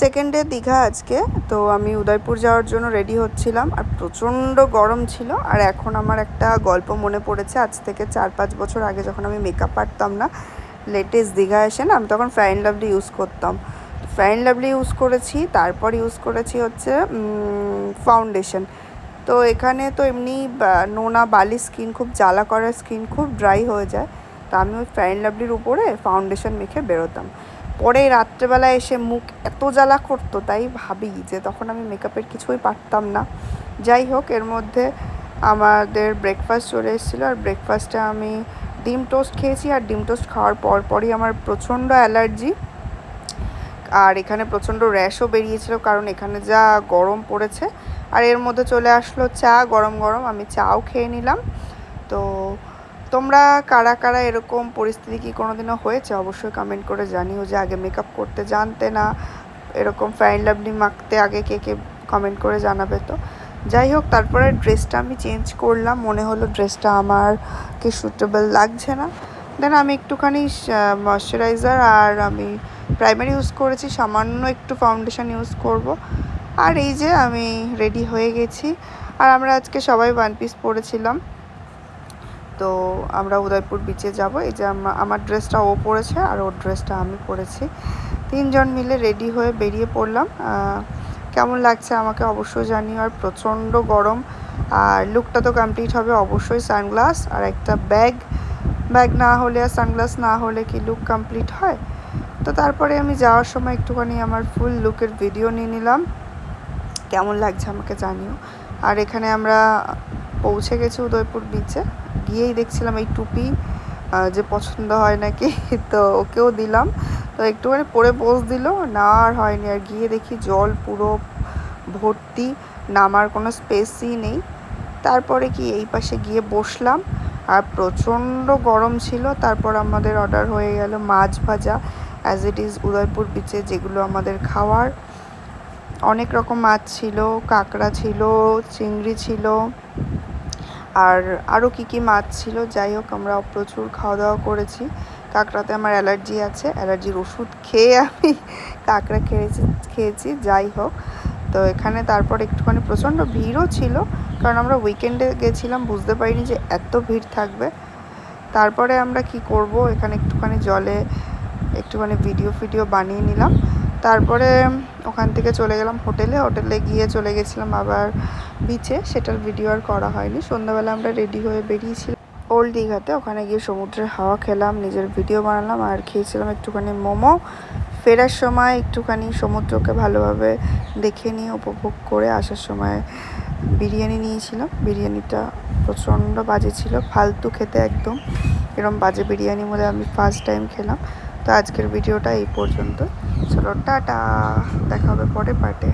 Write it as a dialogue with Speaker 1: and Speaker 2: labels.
Speaker 1: Second day Digha আজকে। তো আমি উদয়পুর যাওয়ার জন্য রেডি হচ্ছিলাম, আর প্রচণ্ড গরম ছিল। আর এখন আমার একটা গল্প মনে পড়েছে, আজ থেকে 4-5 বছর আগে যখন আমি মেকআপ পারতাম না, লেটেস্ট দীঘা এসে না, আমি তখন ফেয়ার অ্যান্ড লাভলি ইউজ করতাম। ফেয়ার অ্যান্ড লাভলি ইউজ করেছি, তারপর ইউজ করেছি হচ্ছে ফাউন্ডেশন। তো এখানে তো এমনি নোনা বালি স্কিন, খুব জ্বালা করা স্কিন, খুব ড্রাই হয়ে যায়। তা আমি ওই ফেয়ার অ্যান্ড লাভলির উপরে ফাউন্ডেশন মেখে বেরোতাম। পরে রাত্রেবেলা এসে মুখ এত জ্বালা করতো, তাই ভাবি যে তখন আমি মেকআপের কিছুই পারতাম না। যাই হোক, এর মধ্যে আমাদের ব্রেকফাস্ট চলে এসেছিলো, আর ব্রেকফাস্টে আমি ডিম টোস্ট খেয়েছি। আর ডিম টোস্ট খাওয়ার পরই আমার প্রচণ্ড অ্যালার্জি, আর এখানে প্রচণ্ড র্যাশও বেরিয়েছিল, কারণ এখানে যা গরম পড়েছে। আর এর মধ্যে চলে আসলো চা, গরম গরম আমি চাও খেয়ে নিলাম। তো তোমরা কারা কারা এরকম পরিস্থিতি কি কোনোদিনও হয়েছে অবশ্যই কমেন্ট করে জানিও, যে আগে মেকআপ করতে জানতে না, এরকম ফেয়ার অ্যান্ড লাভলি মাখতে আগে কে কে কমেন্ট করে জানাবে। তো যাই হোক, তারপরে ড্রেসটা আমি চেঞ্জ করলাম, মনে হলো ড্রেসটা আমারকে সুটেবল লাগছে না। দেন আমি একটুখানি ময়শ্চারাইজার আর আমি প্রাইমার ইউজ করেছি, সামান্য একটু ফাউন্ডেশন ইউজ করব। আর এই যে আমি রেডি হয়ে গেছি। আর আমরা আজকে সবাই ওয়ান পিস পরেছিলাম। তো আমরা উদয়পুর বিচে যাব। এই যে আমার ড্রেসটা ও পরেছে আর ওর ড্রেসটা আমি পরেছি, তিনজন মিলে রেডি হয়ে বেরিয়ে পড়লাম। কেমন লাগছে আমাকে অবশ্যই জানিও। আর প্রচণ্ড গরম, আর লুকটা তো কমপ্লিট হবে অবশ্যই সানগ্লাস আর একটা ব্যাগ না হলে, আর সানগ্লাস না হলে কি লুক কমপ্লিট হয়। তো তারপরে আমি যাওয়ার সময় একটুখানি আমার ফুল লুকের ভিডিও নিয়ে নিলাম, কেমন লাগছে আমাকে জানিও। আর এখানে আমরা পৌঁছে গেছি উদয়পুর বিচে। গিয়েই দেখছিলাম এই টুপি যে পছন্দ হয় নাকি, তো ওকেও দিলাম। তো একটুখানি পরে পোজ দিল না, আর হয়নি। আর গিয়ে দেখি জল পুরো ভর্তি, নামার কোনো স্পেসই নেই। তারপরে কি এই পাশে গিয়ে বসলাম, আর প্রচণ্ড গরম ছিল। তারপর আমাদের অর্ডার হয়ে গেল মাছ ভাজা, অ্যাজ ইট ইজ উদয়পুর বিচে যেগুলো আমাদের খাওয়ার। অনেক রকম মাছ ছিল, কাঁকড়া ছিল, চিংড়ি ছিল, আর আরও কী মাছ ছিল। যাই হোক, আমরা প্রচুর খাওয়া দাওয়া করেছি। কাঁকড়াতে আমার অ্যালার্জি আছে, অ্যালার্জির ওষুধ খেয়ে আমি কাঁকড়া খেয়েছি। যাই হোক, তো এখানে তারপর একটুখানি প্রচণ্ড ভিড়ও ছিল, কারণ আমরা উইকেন্ডে গেছিলাম, বুঝতে পারিনি যে এত ভিড় থাকবে। তারপরে আমরা কি করব, এখানে একটুখানি জলে একটুখানি ভিডিও বানিয়ে নিলাম। তারপরে ওখান থেকে চলে গেলাম হোটেলে গিয়ে চলে গেছিলাম আবার বিচে, সেটার ভিডিও আর করা হয়নি। সন্ধ্যাবেলা আমরা রেডি হয়ে বেরিয়েছিলাম ওল্ড দীঘাতে, ওখানে গিয়ে সমুদ্রের হাওয়া খেলাম, নিজের ভিডিও বানালাম, আর খেয়েছিলাম একটুখানি মোমো। ফেরার সময় একটুখানি সমুদ্রকে ভালোভাবে দেখে নিয়ে উপভোগ করে আসার সময় বিরিয়ানি নিয়েছিলাম। বিরিয়ানিটা প্রচণ্ড বাজে ছিল, ফালতু খেতে একদম। এরকম বাজে বিরিয়ানি মধ্যে আমি ফার্স্ট টাইম খেলাম। তো আজকের ভিডিওটা এই পর্যন্ত, চলো টাটা, দেখা হবে পরের পার্টে।